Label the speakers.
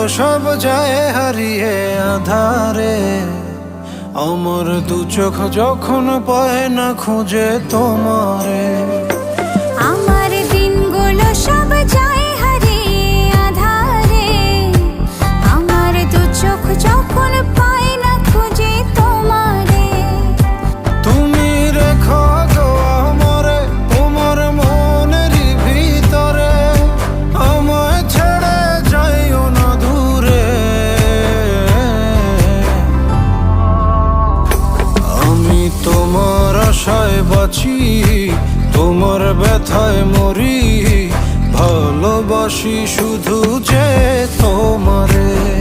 Speaker 1: সব যায় হারিয়ে আধারে। আমার দু চোখ যখন পায় না খুঁজে তোমারে।
Speaker 2: আমার দিনগুলো সব যায় হারিয়ে আধারে। আমার দু চোখ যখন পায় না খুঁজে তোমারে।
Speaker 1: তুমি রেখো গো আমারে তোমার মনেরই ভিতরে, আমায় ছেড়ে যাইও না দূরে। আমি তোমার আশায় বাঁচি, তোমার ব্যথায় মরি, ভালোবাসি শুধু যে তোমারে।